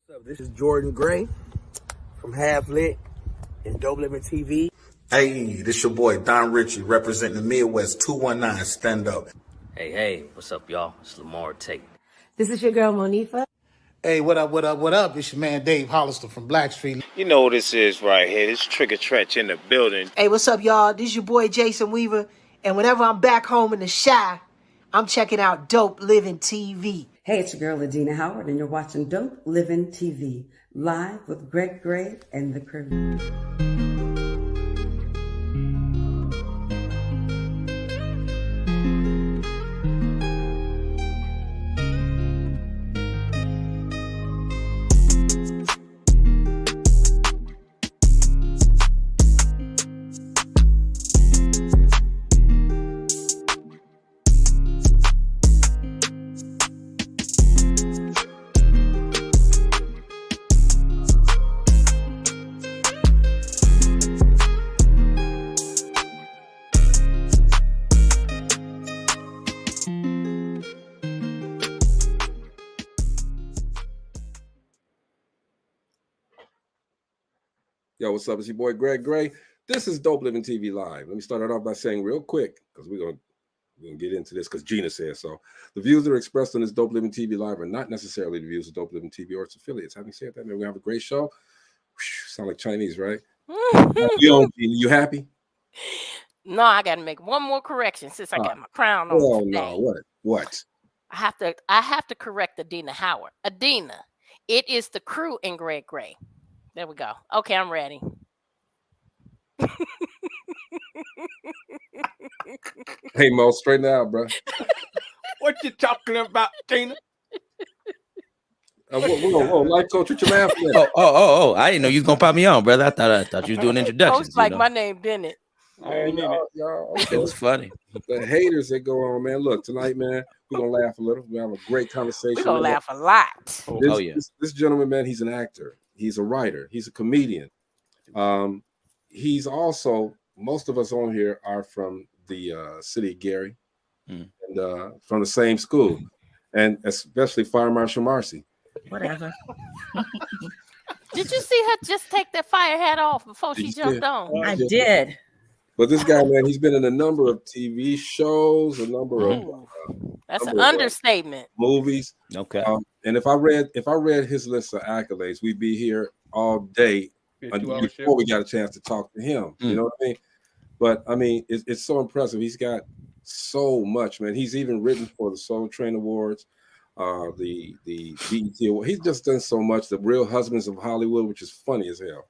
What's up? This is Jordan Gray from Half Lit and DopelivenTV. Hey, this your boy Don Ritchie representing the Midwest 219 Stand Up. Hey, what's up, y'all? It's Lamar Tate. This is your girl, Monifa. Hey, what up? It's your man Dave Hollister from Blackstreet. You know what this is right here. This Trigger Trench in the building. Hey, what's up, y'all? This is your boy Jason Weaver. And whenever I'm back home in the Chi, I'm checking out Dope Living TV. Hey, it's your girl, Adina Howard, and you're watching Dope Living TV, live with Greg Gray and the crew. Yo, what's up? It's your boy Greg Gray. This is Dope Living TV Live. Let me start it off by saying real quick, because we're gonna get into this because Gina said so. The views that are expressed on this Dope Living TV Live are not necessarily the views of Dope Living TV or its affiliates. Having said that, man, we have a great show. Sound like Chinese, right? You happy? No, I got to make one more correction since I got my crown on. Oh today. no, what? I have to correct Adina Howard. Adina, it is the crew in Greg Gray. There we go. Okay, I'm ready. Hey Mo, straighten it out, bro. What you talking about, Tina? Whoa, life coach, what your man for? Oh! I didn't know you was gonna pop me on, brother. I thought you was doing introductions. Coach like my name, Bennett. Y'all, It was funny. The haters that go on, man. Look, tonight, man, we're gonna laugh a little. We have a great conversation. We're gonna laugh a lot. This gentleman, man, he's an actor. He's a writer. He's a comedian. He's also, most of us on here are from the city of Gary and from the same school, and especially Fire Marshal Marcy. Whatever. Did you see her just take that fire hat off before she jumped on? I did. But this guy, man, he's been in a number of TV shows, a number of that's an understatement. Movies. Okay. And if I read his list of accolades, we'd be here all day before we got a chance to talk to him. You know what I mean? But I mean, it's so impressive. He's got so much, man. He's even written for the Soul Train Awards, the BET Award. He's just done so much. The Real Husbands of Hollywood, which is funny as hell.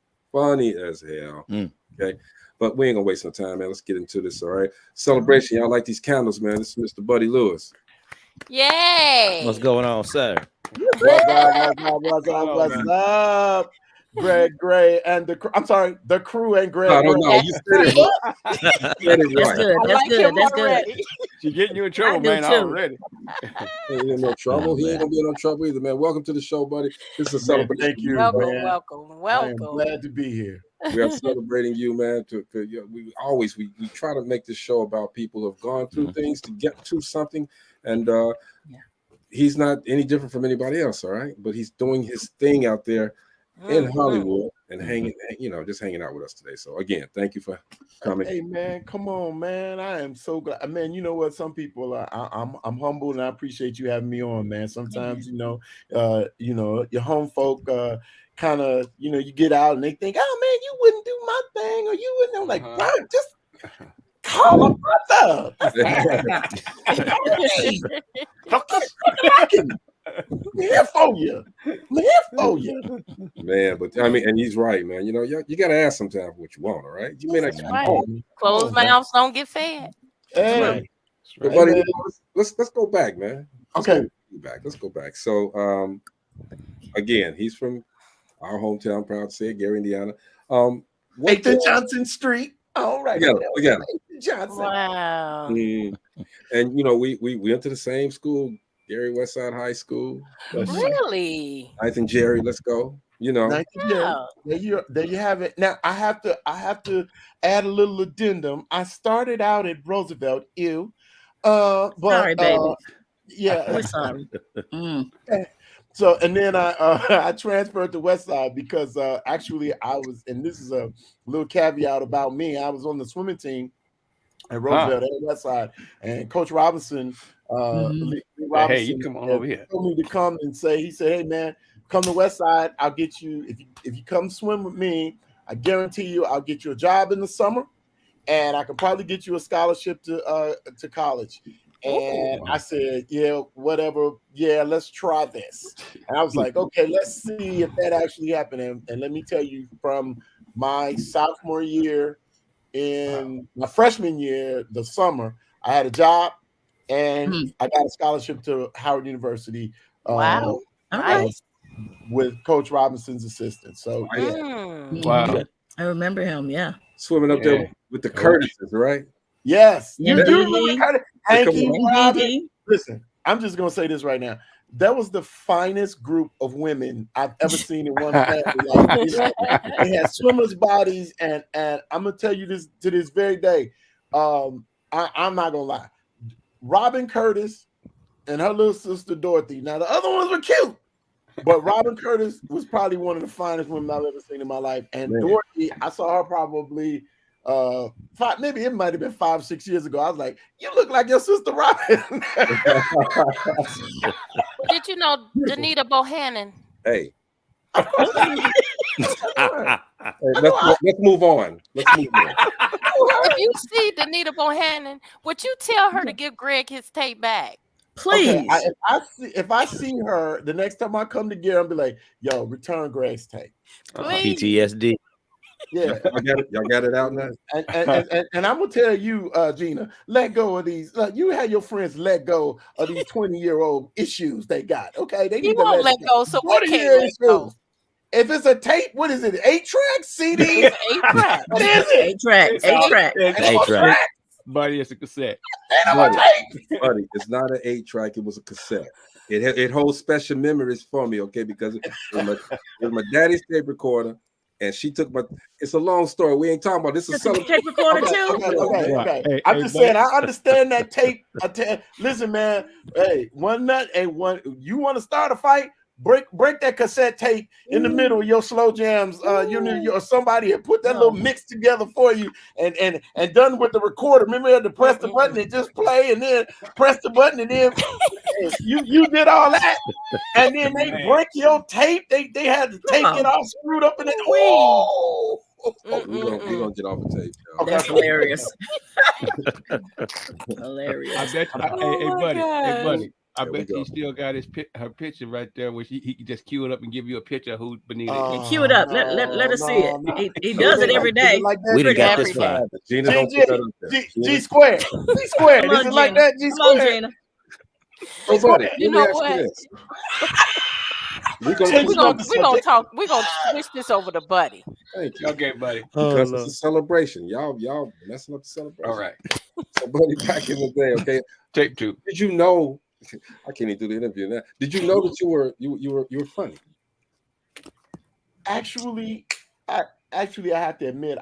Okay. But we ain't gonna waste no time, man. Let's get into this. All right. Celebration. Y'all like these candles, man. This is Mr. Buddy Lewis. Yay! What's going on, sir? What's up? Greg Gray and the crew and Greg. I don't know. You said it. That's good. She's getting you in trouble, man, already. He ain't in no trouble. He ain't gonna be in no trouble either, man. Welcome to the show, buddy. This is a celebration. Thank you. Welcome. I am glad to be here. We are celebrating you, man. We try to make this show about people who have gone through things to get to something, and he's not any different from anybody else. All right, but he's doing his thing out there in Hollywood and just hanging out with us today. So again, thank you for coming. Hey man, come on, man. I am so glad. Man, you know what? Some people I'm humbled and I appreciate you having me on, man. Sometimes, your home folk kind of, you get out and they think, oh man, you wouldn't do my thing, or you wouldn't. I'm like, bro, just call a brother. I'm here for you. Man, but I mean, and he's right, man. You gotta ask sometimes what you want, all right? You may not get Closed mouths don't get fed. Hey. But buddy, let's go back, man. Let's go back. So again, he's from our hometown, proud to say it, Gary, Indiana. 8th Johnson Street. All right. Again. Johnson. Wow. And we went to the same school, Gary Westside High School. Really? I think Jerry, let's go. There you have it. Now I have to add a little addendum. I started out at Roosevelt, but sorry, baby. Yeah. We're sorry. So and then I I transferred to West Side because actually I was, and this is a little caveat about me. I was on the swimming team at Roosevelt at West Side, and Coach Robinson, Lee Hey, you Robinson, come on over here. told me to come and say. He said, "Hey man, come to West Side. I'll get you if you come swim with me. I guarantee you, I'll get you a job in the summer, and I can probably get you a scholarship to college." And I said, "Yeah, whatever. Yeah, let's try this." And I was like, "Okay, let's see if that actually happened." And let me tell you, from my sophomore year in my freshman year, the summer, I had a job and I got a scholarship to Howard University. Wow. Nice. With Coach Robinson's assistant. So yeah. Wow. I remember him. Yeah. Swimming up there with the Curtises, right? Yes. Yeah, You do DD. remember Curtis? Hanky, Robin. Listen, I'm just gonna say this right now. That was the finest group of women I've ever seen in one family. They had swimmers' bodies, and I'm gonna tell you this to this very day. I'm not gonna lie. Robin Curtis and her little sister Dorothy. Now the other ones were cute, but Robin Curtis was probably one of the finest women I've ever seen in my life. And Dorothy, I saw her probably maybe it might have been 5-6 years ago. I was like, "You look like your sister Robin." Did you know Danita Bohannon? Hey. Let's move on. Let's move on. If you see Danita Bohannon, would you tell her to give Greg his tape back? Please. Okay, if I see her the next time I come to Gary, I'll be like, "Yo, return Greg's tape." PTSD. Yeah, y'all got it out now. And I'm gonna tell you, Gina, let go of these. You had your friends let go of these 20-year-old issues they got. Okay, they need You to won't let go, so we can't let go. If it's a tape, what is it? 8-track CD? 8-track. What is it? 8-track. 8-track. Buddy, it's a cassette. Buddy, it's not an 8-track. It was a cassette. It holds special memories for me, okay? Because it was my daddy's tape recorder, and she took my. It's a long story. We ain't talking about this. Is a tape recorder too. Okay. I'm just saying. I understand that tape. Listen, man. Hey, one nut. Hey, one. You want to start a fight? Break that cassette tape in the middle of your slow jams. Or somebody had put that little mix together for you, and done with the recorder. Remember, you had to press the button and just play, and then press the button, and then you did all that, and then they break your tape. They had to take it all screwed up in it. We're gonna get off the tape. Okay. That's hilarious. Hilarious. I bet. Hey, buddy. I bet he still got her picture right there, where he can just cue it up and give you a picture of who Benita is. Cue it up. Let us see it. He does it every day. We done got this far. Gina, don't put that up there. G squared. G squared. Is it like that? G squared. Oh, buddy, you know what? We're gonna talk. We're gonna switch this over to Buddy. Thank you. Okay, buddy. Because it's a celebration. Y'all messing up the celebration. All right. So, Buddy, back in the day, okay. Tape 2. Did you know? I can't even do the interview now. Did you know that you were funny? Actually, I have to admit,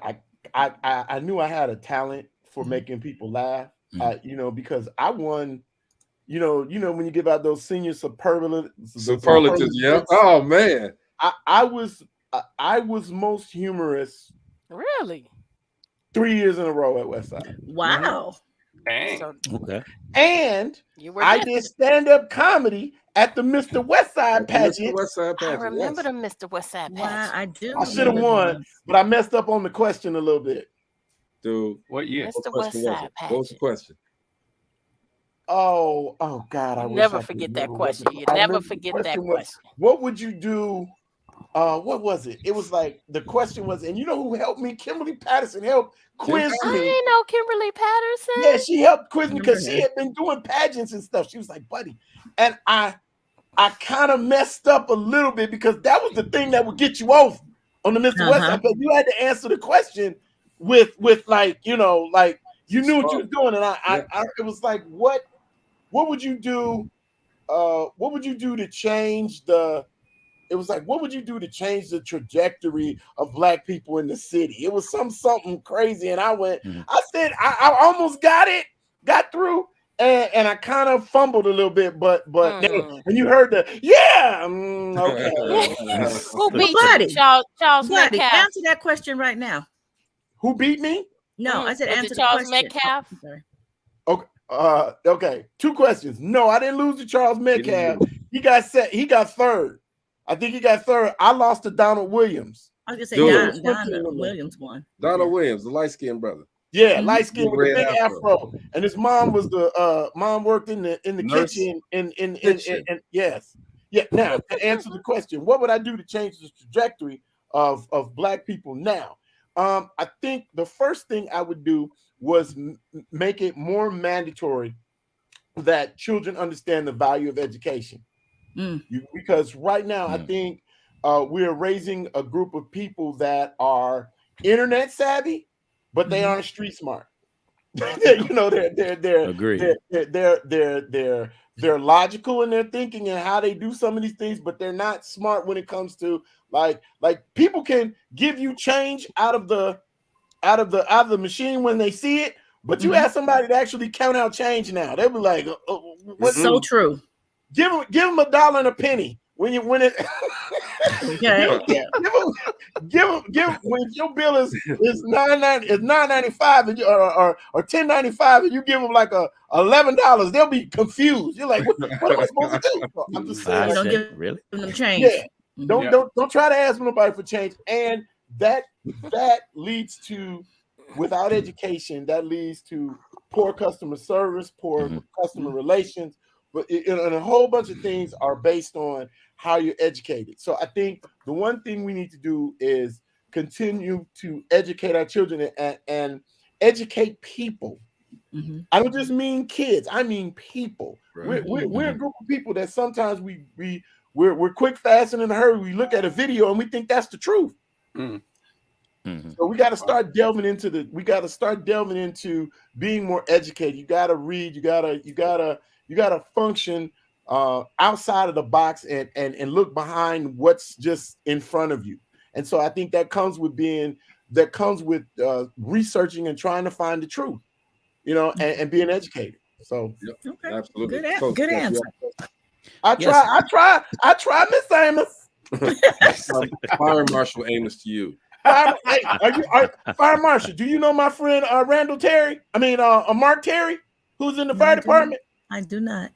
I knew I had a talent for making people laugh. Because I won. You know when you give out those senior superlatives. Yeah. Oh man. I was most humorous. Really? 3 years in a row at Westside. Wow. Okay. And I did stand-up comedy at the Mr. Westside pageant. I remember the Mr. Westside pageant. Wow, I do. I should have won, but I messed up on the question a little bit. Dude, what year? Mr. Westside pageant. What was the question? Oh God! I never forget that question. You never forget that question. What would you do? What was it? It was like the question was, and you know who helped me? Kimberly Patterson helped quiz me. I didn't know Kimberly Patterson. Yeah, she helped quiz me because she had been doing pageants and stuff. She was like, "Buddy," and I kind of messed up a little bit because that was the thing that would get you over on the Mr. Westside. But you had to answer the question with like you knew what you were doing, and it was like, what would you do? What would you do to change the? It was like, what would you do to change the trajectory of Black people in the city? It was something crazy, and I went. I said, I almost got through, and I kind of fumbled a little bit, but Mhm. and you heard the okay. Who beat Buddy. you? Charles Buddy, Metcalf. answer that question right now. Who beat me? No, I said Was answer it the Charles question. Metcalf? Oh, sorry. Okay. Okay. 2 questions. No, I didn't lose to Charles Metcalf. He got third. I think he got third. I lost to Donald Williams. I was Dude. gonna say Donald Williams won. Donald Williams, the light-skinned brother. Yeah, light skin with the Red big afro. And his mom was the mom worked in the Nurse. kitchen in yes. Yeah. Now to answer the question, what would I do to change the trajectory of black people now? I think the first thing I would do was make it more mandatory that children understand the value of education. Because right now, I think we're raising a group of people that are internet savvy, but they aren't street smart. You know, they're logical in their thinking and how they do some of these things, but they're not smart when it comes to like people can give you change out of the machine when they see it, but you ask somebody to actually count out change now, they'll be like, what's so true? Give them $1 and a penny when it Okay. give them when your bill is $9.95 and or $10.95 and you give them like $11, they'll be confused. You're like, what am I supposed to do? I'm just saying, don't give really them change. Yeah. Don't try to ask nobody for change. And that leads to, without education, that leads to poor customer service, poor customer relations. But and a whole bunch of things are based on how you're educated. So I think the one thing we need to do is continue to educate our children and educate people. I don't just mean kids. I mean people. Right. We're a group of people that sometimes we're quick, fast, and in a hurry. We look at a video and we think that's the truth. So we got to start delving into being more educated. You got to read. You gotta function outside of the box and look behind what's just in front of you. And so I think that comes with researching and trying to find the truth, you know, and being educated. So okay. Absolutely. Good answer. I try, Miss Amos. Fire Marshal Amos to you. Fire Marshal, do you know my friend Randall Terry? I mean Mark Terry, who's in the fire department? I do not.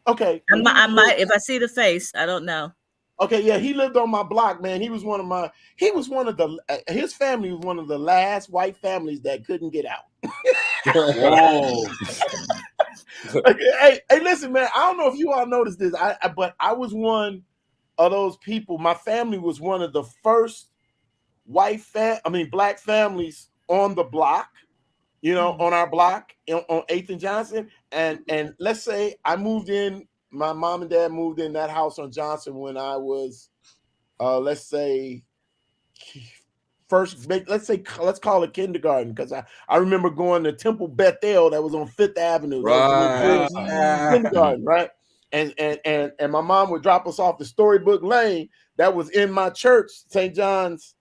Okay. I might if I see the face. I don't know. Okay, yeah, he lived on my block, man. His family was one of the last white families that couldn't get out. Whoa. hey, listen, man, I don't know if you all noticed this, but I was one of those people. My family was one of the first black families on the block, you know, on our block on 8th and Johnson. And let's say I moved in, my mom and dad moved in that house on Johnson when I was, let's call it kindergarten, because I remember going to Temple Bethel that was on 5th Avenue. Right. Kindergarten, right? And my mom would drop us off the Storybook Lane that was in my church, St. John's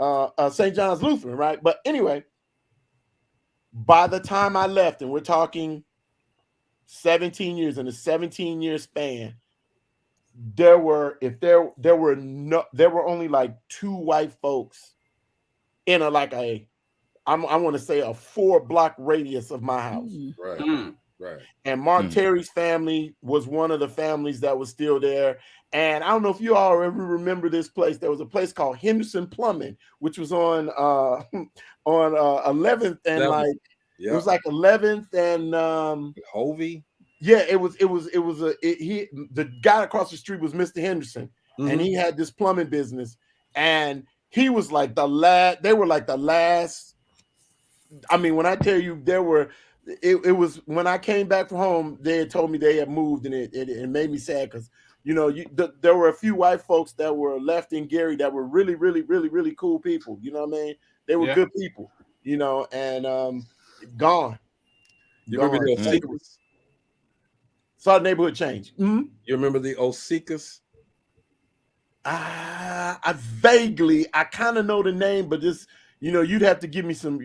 Lutheran, right? But anyway, by the time I left, and we're talking 17 years, in a 17-year span, there were only like 2 white folks in I want to say a 4-block radius of my house. Right. Right. And Mark Terry's family was one of the families that was still there. And I don't know if you all ever remember this place. There was a place called Henderson Plumbing, which was on 11th and it was like 11th and Hovey. Yeah, the guy across the street was Mr. Henderson, and he had this plumbing business, and he was like they were like the last. I mean, when I tell you it was when I came back from home, they had told me they had moved, and it made me sad because, you know, there were a few white folks that were left in Gary that were really, really, really, really cool people. You know what I mean? They were good people, you know, and gone. You remember the Osikas? Saw the neighborhood change. You remember the Osikas? I kind of know the name, but just, you know, you have to give me some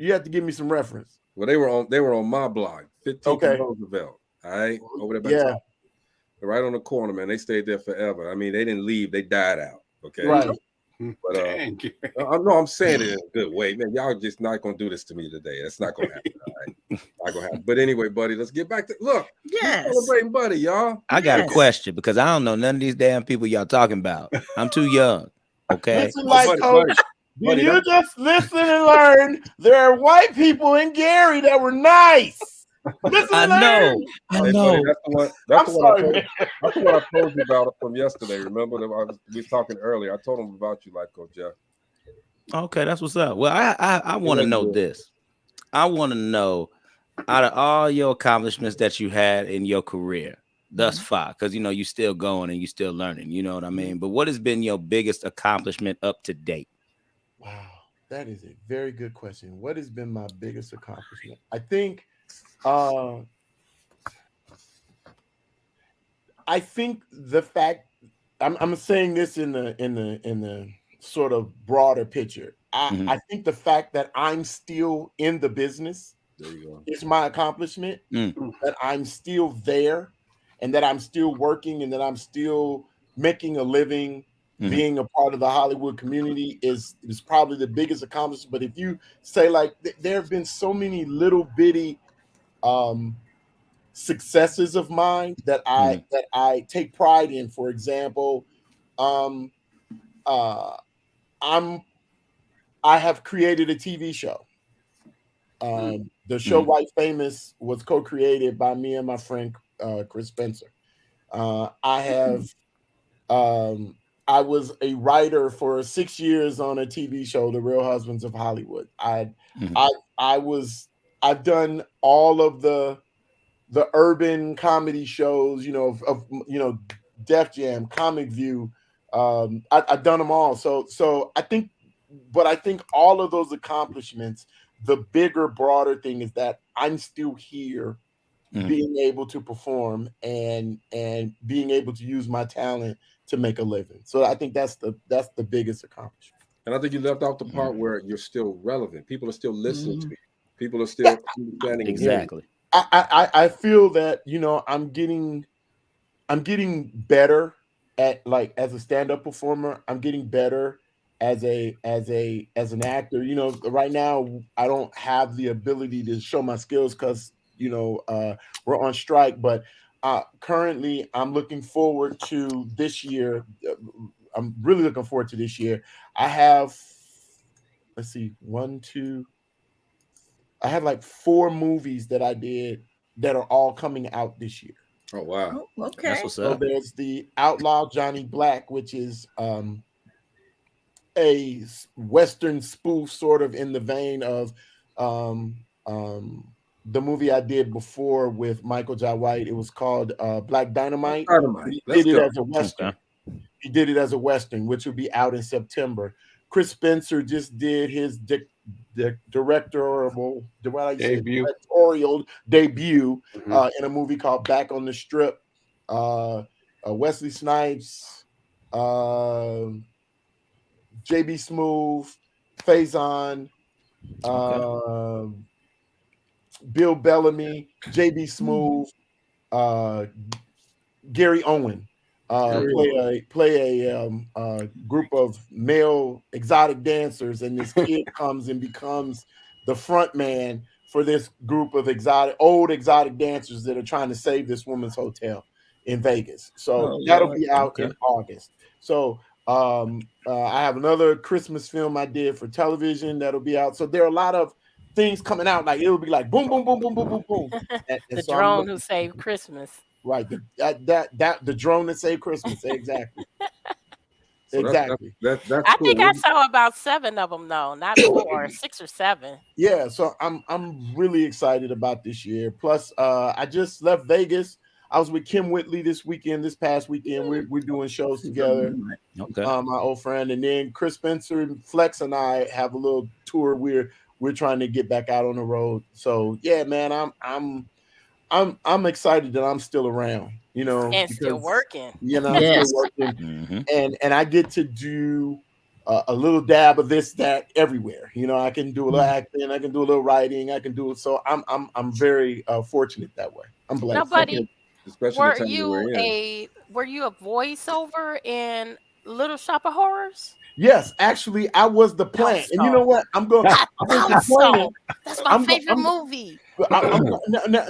reference. Well, they were on my block, 15th and Roosevelt. All right, over there by Yeah. top, right on the corner, man. They stayed there forever. I mean, they didn't leave; they died out. Okay, Right. But I'm saying it in a good way, man. Y'all just not gonna do this to me today. That's not gonna happen. All right, not gonna happen. But anyway, buddy, let's get back to look. Yes. Celebrating, buddy, y'all. I got a question because I don't know none of these damn people y'all talking about. I'm too young. Okay. Listen, like, Coach, did you just listen and learn there are white people in Gary that were nice? Listen I and know. learn. I know. Buddy, that's the one I told you about from yesterday. Remember that we was talking earlier. I told him about you, Life Coach Jeff. Okay, that's what's up. Well, I want to know this. I want to know, out of all your accomplishments that you had in your career thus far, because you still going and you still learning, you know what I mean? But what has been your biggest accomplishment up to date? Wow, that is a very good question. What has been my biggest accomplishment? I think the fact I'm saying this in the sort of broader picture. I think the fact that I'm still in the business is my accomplishment. That I'm still there, and that I'm still working, and that I'm still making a living, being a part of the Hollywood community is probably the biggest accomplishment. But if you say, like, there have been so many little bitty successes of mine that I take pride in. For example, I have created a TV show. The show White Famous was co-created by me and my friend Chris Spencer. I was a writer for 6 years on a TV show, The Real Husbands of Hollywood. I've done all of the urban comedy shows, of Def Jam, Comic View. I've done them all. So I think all of those accomplishments, the bigger, broader thing is that I'm still here, being able to perform and being able to use my talent to make a living. So I think that's the biggest accomplishment. And I think you left out the part where you're still relevant. People are still listening to you. People are still understanding. Exactly. I feel that I'm getting better at, like, as a stand-up performer. I'm getting better as an actor. Right now I don't have the ability to show my skills because we're on strike, but currently I'm looking forward to this year. I'm really looking forward to this year. I have, let's see, I have like 4 movies that I did that are all coming out this year. Oh, wow. Oh, okay. That's what's So up. there's the Outlaw Johnny Black, which is a Western spoof, sort of in the vein of the movie I did before with Michael Jai White. It was called Black Dynamite. He did it as a Western. Okay. He did it as a Western, which will be out in September. Chris Spencer just did his directorial debut in a movie called Back on the Strip. Wesley Snipes, JB Smoove, Faison, Bill Bellamy, JB Smoove, Gary Owen play a group of male exotic dancers, and this kid comes and becomes the front man for this group of old exotic dancers that are trying to save this woman's hotel in Vegas. So that'll be out in August. So I have another Christmas film I did for television that'll be out. So there are a lot of things coming out. Like, it'll be like boom, boom, boom, boom, boom, boom, boom. The drone who saved Christmas. Right. The drone that saved Christmas. Exactly. So exactly. That's I cool. think I saw about 7 of them though, not 4, 6 or 7. Yeah. So I'm really excited about this year. Plus, I just left Vegas. I was with Kim Whitley this past weekend. We're doing shows together. Okay. My old friend, and then Chris Spencer, Flex, and I have a little tour. We're trying to get back out on the road. So yeah, man, I'm excited that I'm still around, and still working. I'm still working, and I get to do a little dab of this, that, everywhere. You know, I can do a little acting, I can do a little writing, I can do it. So I'm very fortunate that way. I'm blessed. Nobody. Especially Were the time that you we're in. a voiceover in Little Shop of Horrors? Yes, actually, I was the plant, and you know what? I'm going. I I'm thought complaining. so. That's my favorite movie. Now I'm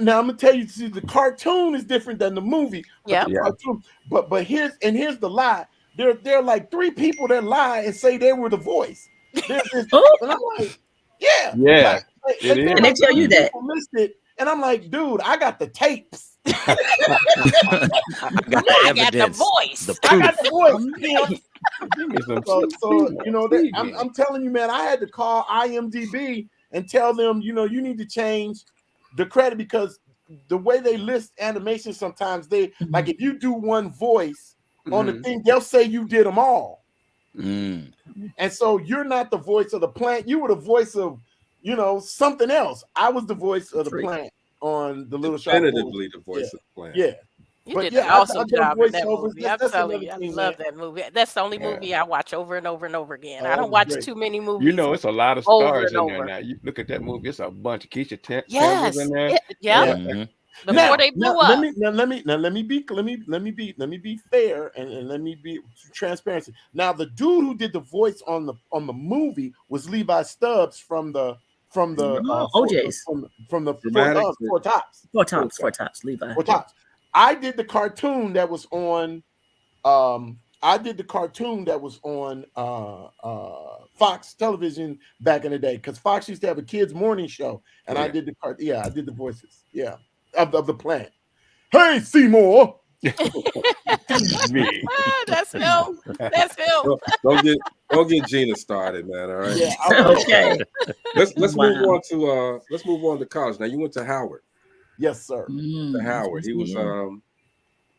gonna tell you. See, the cartoon is different than the movie. Yeah. Cartoon. But here's the lie. There are like 3 people that lie and say they were the voice. And I'm like, yeah, Yeah, and And they tell you that. listed, and I'm like, dude, I got the tapes. I got the I got the evidence. voice. I got the voice. Give me some So you know, I'm telling you, man, I had to call IMDb and tell them, you know, you need to change the credit, because the way they list animation, sometimes they like if you do one voice on the thing, they'll say you did them all. And so you're not the voice of the plant, you were the voice of, you know, something else. I was the voice of the plant on the Little Shop. Definitively the voice of the plant. Yeah. You did an awesome job in that movie. I'm That's telling you, another I thing, love man. that movie. That's the only movie I watch over and over and over again. Oh, I don't watch great. too many movies. You know, it's a lot of over stars and in there over. now. You look at that movie; it's a bunch of Keisha Campbell's Yes. in there. Yeah. Before they blew up. Let me be fair and let me be transparent. Now, the dude who did the voice on the movie was Levi Stubbs from the OJ's from the Four Tops. Four Tops, Levi. Four Tops. I did the cartoon that was on Fox television back in the day, because Fox used to have a kids morning show, and I did I did the voices of the plant. Hey, Seymour. Me. That's him. That's him. Don't get Gina started, man. All right. Yeah, Okay. Let's move on to college. Now, you went to Howard. Yes, sir. To Howard. He was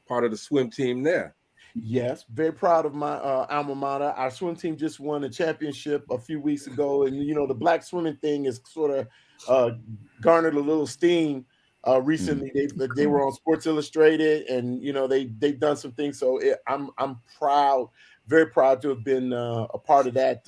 part of the swim team there. Yes, very proud of my alma mater. Our swim team just won a championship a few weeks ago, and you know the black swimming thing is sort of garnered a little steam recently. They were on Sports Illustrated, and you know they've done some things. So I'm proud, very proud to have been a part of that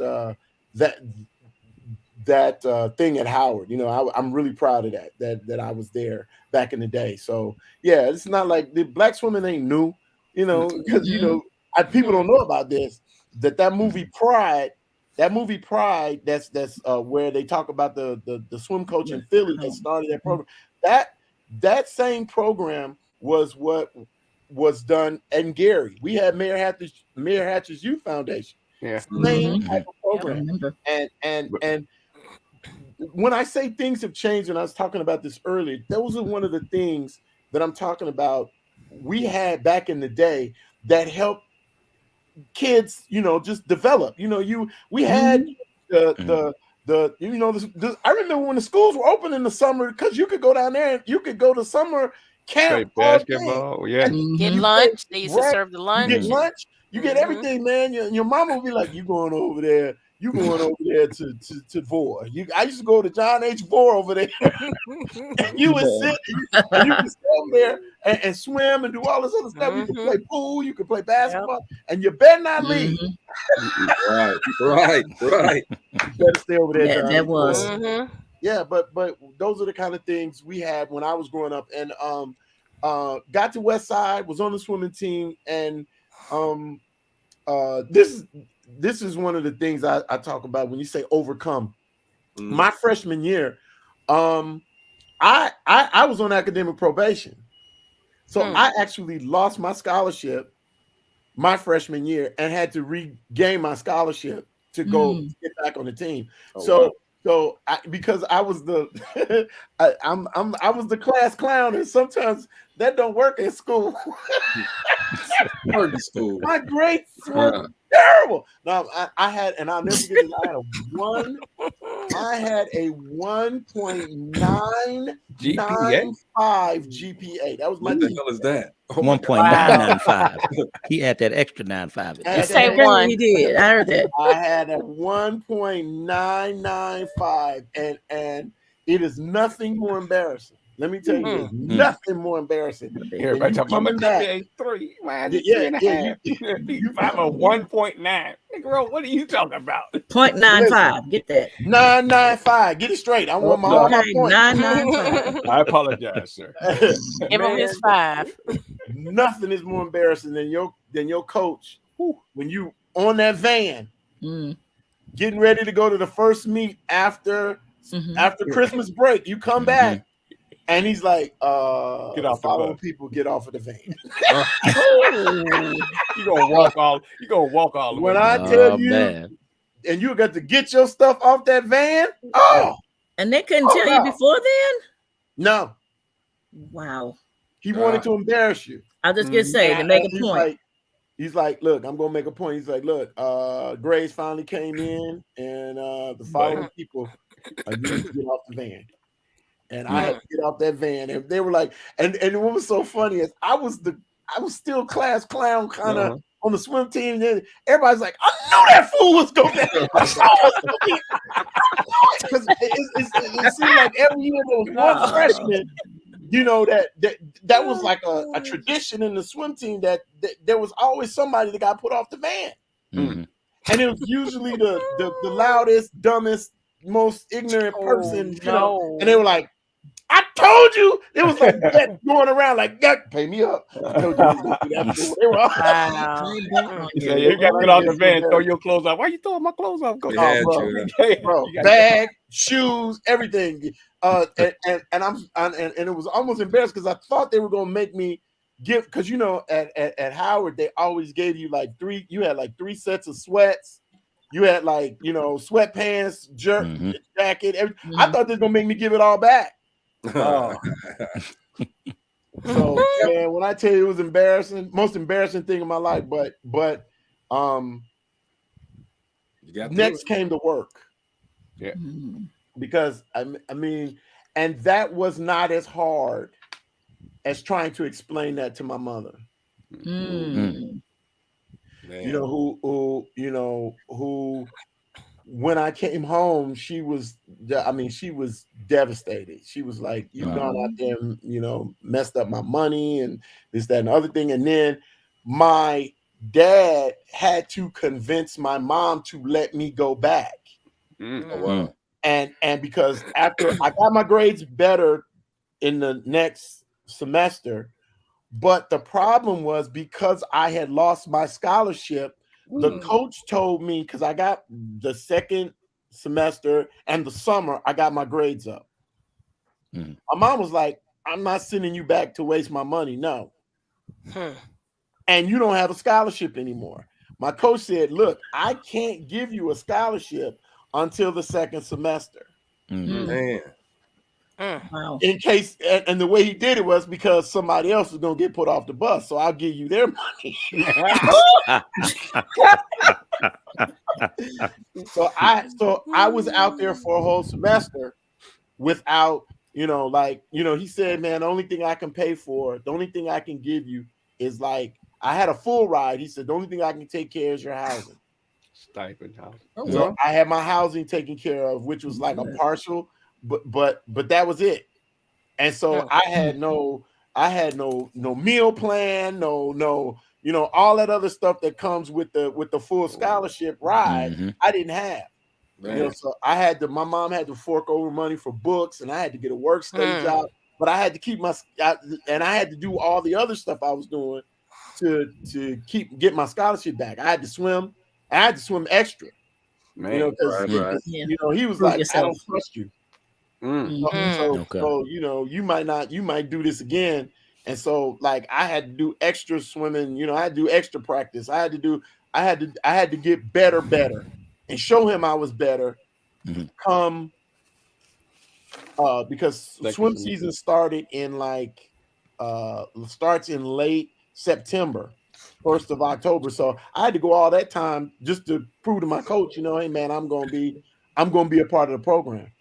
thing at Howard. You know, I'm really proud of that I was there back in the day. So yeah, it's not like the black swimming ain't new. You know, because you know, people don't know about this. That movie Pride, that's where they talk about the swim coach in Philly that started that program. That same program was what was done in Gary. We had Mayor Hatch's Youth Foundation. Yeah. Same type of program. And when I say things have changed, and I was talking about this earlier, those are one of the things that I'm talking about we had back in the day that helped kids, you know, just develop. You know, we had I remember when the schools were open in the summer, because you could go down there and you could go to summer camp, play basketball, get lunch. They used to serve the lunch. You get lunch, you get everything, man. Your mama will be like, "You going over there? You going over there to Vore?" I used to go to John H. Vore over there. And you would sit, and you could stay over there and swim and do all this other stuff. You could play pool, you could play basketball, and you better not leave. Right. You better stay over there. Yeah, that was. Yeah, but those are the kind of things we had when I was growing up, and got to West Side, was on the swimming team, and this is one of the things I talk about when you say overcome. My freshman year, I was on academic probation, so I actually lost my scholarship my freshman year and had to regain my scholarship to go get back on the team. So because I was the I was the class clown, and sometimes that don't work in school. My grades were terrible. Now I had, and I'll never forget it, I had a 1.995 GPA. That was my What the hell is that? 1.995. He had that extra 95. Say one. He did. I heard that. I had a 1.995, and it is nothing more embarrassing Let me tell you, there's nothing more embarrassing. Everybody talking about my GPA 3. Man, it's 3.5. I'm a 1.9. Nigga, what are you talking about? 0.95. Get that. 995. Get it straight. I want all my points. 995. I apologize, sir. Give him his 5. Nothing is more embarrassing than your coach when you on that van, getting ready to go to the first meet after Christmas break. You come back. And he's like, get off the bus. People get off of the van. You gonna walk all the way. When I tell you, and you got to get your stuff off that van. And they couldn't tell you before then? No. Wow. He wanted to embarrass you. I just get say to make a point. He's like, look, I'm gonna make a point. He's like, look, grades finally came in, and the following people need to get off the van. And I had to get off that van, and they were like, and what was so funny is I was still class clown kind of on the swim team, and everybody's like, I knew that fool was going to because it seemed like every year there was one freshman, you know, that was like a tradition in the swim team that there was always somebody that got put off the van, and it was usually the loudest, dumbest, most ignorant person, you know, and they were like, I told you. It was like that going around like, pay me up. I told you I was gonna do that. They were all, you got to get off the van, throw your clothes off. Why you throwing my clothes off? Go bro, bag, shoes, everything. And it was almost embarrassed because I thought they were gonna make me give, because you know at Howard they always gave you like three sets of sweats. You had like, you know, sweatpants, jacket, everything. I thought they were gonna make me give it all back. So man, when I tell you it was embarrassing, most embarrassing thing in my life, but next came to work. Yeah. Because I mean, and that was not as hard as trying to explain that to my mother. You know, who when I came home, she was devastated. She was like, you've gone out there and, you know, messed up my money and this, that, and other thing. And then my dad had to convince my mom to let me go back. And because after I got my grades better in the next semester, but the problem was because I had lost my scholarship, the coach told me, because I got the second semester and the summer, I got my grades up. My mom was like, I'm not sending you back to waste my money. No. And you don't have a scholarship anymore. My coach said, look, I can't give you a scholarship until the second semester. Man. Wow. In case, and the way he did it was because somebody else was going to get put off the bus, so I'll give you their money. So I was out there for a whole semester without, you know, like, you know, he said, man, the only thing I can pay for, the only thing I can give you is like, I had a full ride. He said, the only thing I can take care of is your housing. Stipend housing. So I had my housing taken care of, which was like a partial. But that was it. And so I had no meal plan, no, you know, all that other stuff that comes with the full scholarship ride. I didn't have. You know, so my mom had to fork over money for books, and I had to get a work study job, but I had to keep and I had to do all the other stuff I was doing to get my scholarship back. I had to swim extra. Man, you know, because you know, he was like, I don't trust you. So you know, you might do this again, and so like I had to do extra swimming. You know, I had to do extra practice. I had to get better, and show him I was better. Come, because swim season started in starts in late September, 1st of October. So I had to go all that time just to prove to my coach, you know, hey man, I'm gonna be a part of the program.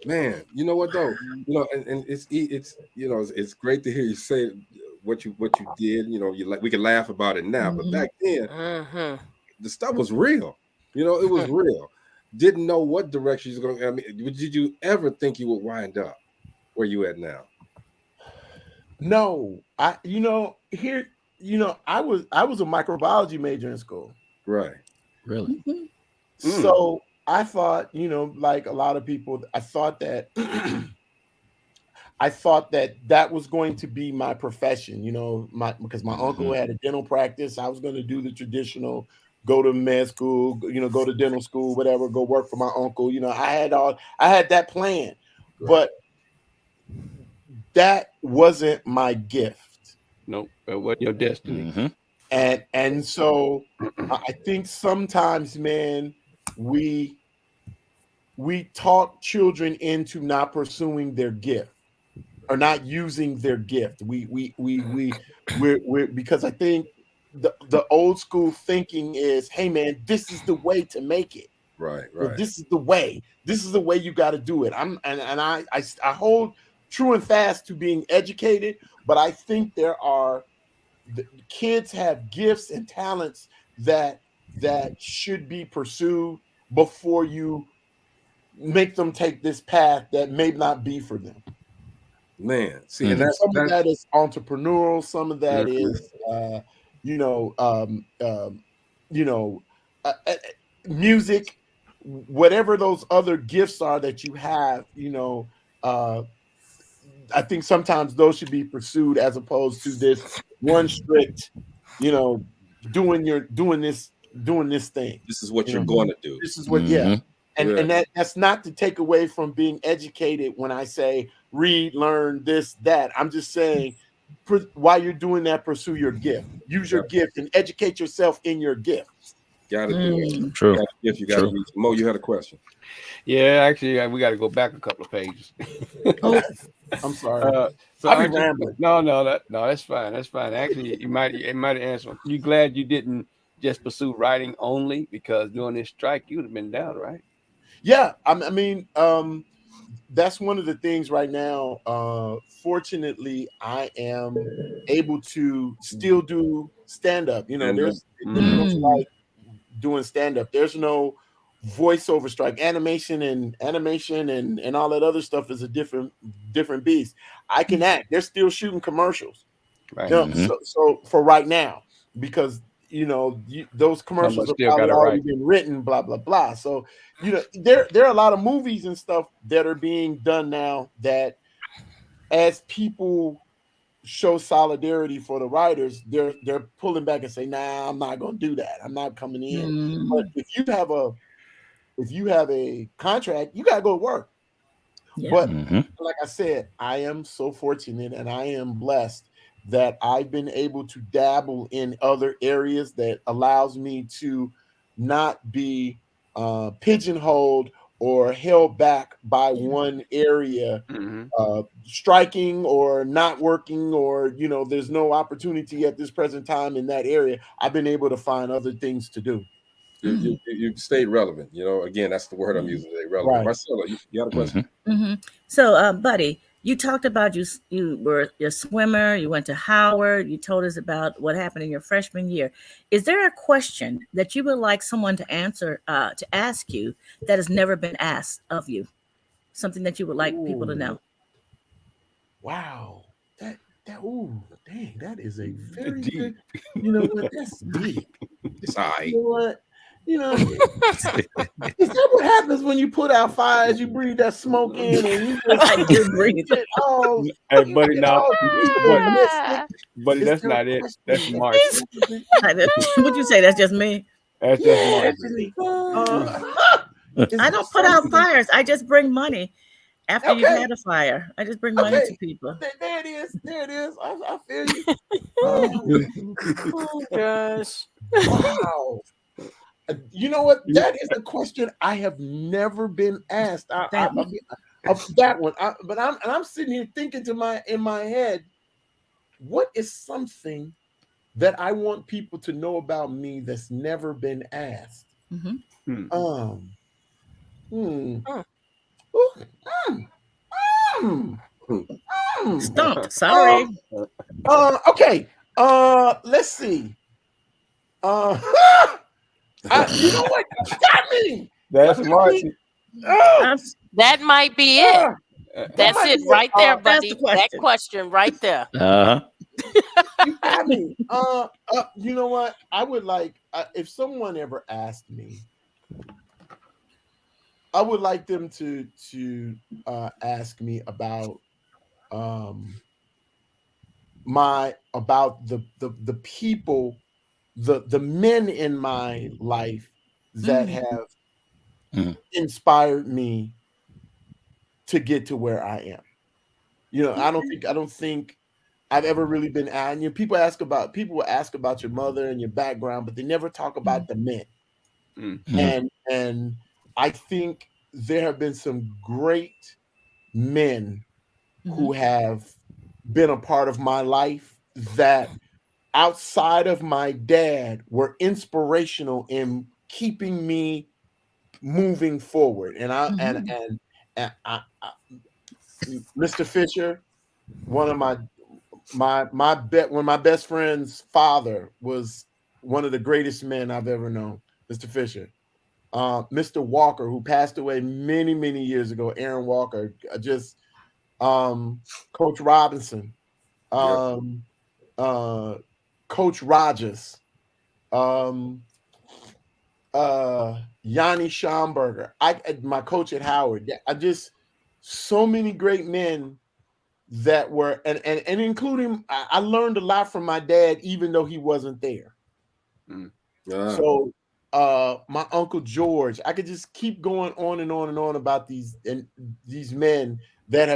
Man, you know what though? You know, and it's you know, it's great to hear you say what you did. You know, we can laugh about it now, but back then, the stuff was real. You know, it was real. Didn't know what direction you're going. I mean, did you ever think you would wind up? where you at now? No, I was a microbiology major in school. Right. Really? So I thought, like a lot of people, I thought that that was going to be my profession, because my uncle had a dental practice. I was going to do the traditional, go to med school, go to dental school, whatever, go work for my uncle. I had that plan, but that wasn't my gift. Nope, that wasn't your destiny. And so I think sometimes, man, we talk children into not pursuing their gift or not using their gift. We're because I think the old school thinking is, hey man, this is the way to make it. Right. This is the way. This is the way you got to do it. I hold true and fast to being educated, but I think the kids have gifts and talents that should be pursued before you make them take this path that may not be for them. Man, see, and some of that is entrepreneurial, some of that is music, whatever those other gifts are that you have. I think sometimes those should be pursued as opposed to this one strict, doing this thing. This is what you're going to do. This is what, and that's not to take away from being educated. When I say read, learn, this, that, I'm just saying while you're doing that, pursue your gift. Use your gift and educate yourself in your gift. Got to do it. True. If you got to reach. Mo, you had a question. Yeah, actually, we got to go back a couple of pages. I'm sorry. So I'll be rambling. No, that's fine. That's fine. Actually, it might answer. You glad you didn't just pursue writing only, because during this strike you would have been down, right? Yeah, I mean, that's one of the things right now. Fortunately, I am able to still do stand-up. There's like doing stand-up. There's no voiceover strike. Animation and all that other stuff is a different beast. I can act. They're still shooting commercials. Right. So for right now, because those commercials have probably already been written, blah blah blah. So there are a lot of movies and stuff that are being done now that, as people show solidarity for the writers, they're pulling back and say, nah, I'm not going to do that. I'm not coming in. But if you have a contract, you got to go to work. But like I said, I am so fortunate and I am blessed that I've been able to dabble in other areas that allows me to not be pigeonholed or held back by one area, striking or not working, or there's no opportunity at this present time in that area. I've been able to find other things to do. You stayed relevant. Again, that's the word I'm using today. Relevant. Right. Marcella, you got a question? So, buddy, you talked about you were a swimmer. You went to Howard. You told us about what happened in your freshman year. Is there a question that you would like someone to answer, to ask you, that has never been asked of you? Something that you would like people to know? Wow, that dang, that is a very deep. You know what? That's deep. It's all right. You know what? Is that what happens when you put out fires? You breathe that smoke in, and you just breathe it all. Hey, buddy, buddy, that's not it. That's Mark. Would you say that's just me? That's just Mark. I don't put out fires. I just bring money. After you've had a fire, I just bring money to people. There it is. I feel you. Oh gosh! Wow. You know what? That is a question I have never been asked. Of that one. But I'm sitting here thinking in my head, what is something that I want people to know about me that's never been asked? Stumped. Sorry. Okay. Let's see. You know what? Got me. That's Marcy. That might be it. That's it right there, That's buddy. the question. That question right there. You got me. You know what? I would like if someone ever asked me, I would like them to ask me about the people, the men in my life that have inspired me to get to where I am. You know, I don't think I've ever really been at. You know, people will ask about your mother and your background, but they never talk about the men. And I think there have been some great men who have been a part of my life that outside of my dad were inspirational in keeping me moving forward. And Mr. Fisher, one of my best friend's father was one of the greatest men I've ever known, Mr. Fisher. Mr. Walker, who passed away many, many years ago, Aaron Walker, Coach Robinson, Coach Rogers, Yanni Schomburger, my coach at Howard. I just so many great men that were and including I learned a lot from my dad, even though he wasn't there. So my Uncle George, I could just keep going on and on and on about these men that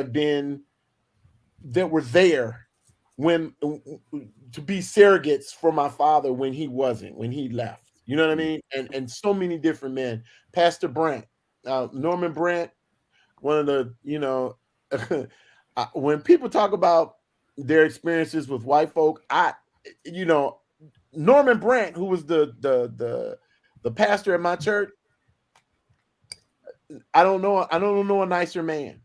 were there when to be surrogates for my father when he left. You know what I mean? And so many different men. Pastor Brandt, Norman Brandt, one of the, you know, when people talk about their experiences with white folk, Norman Brandt, who was the pastor at my church, I don't know a nicer man.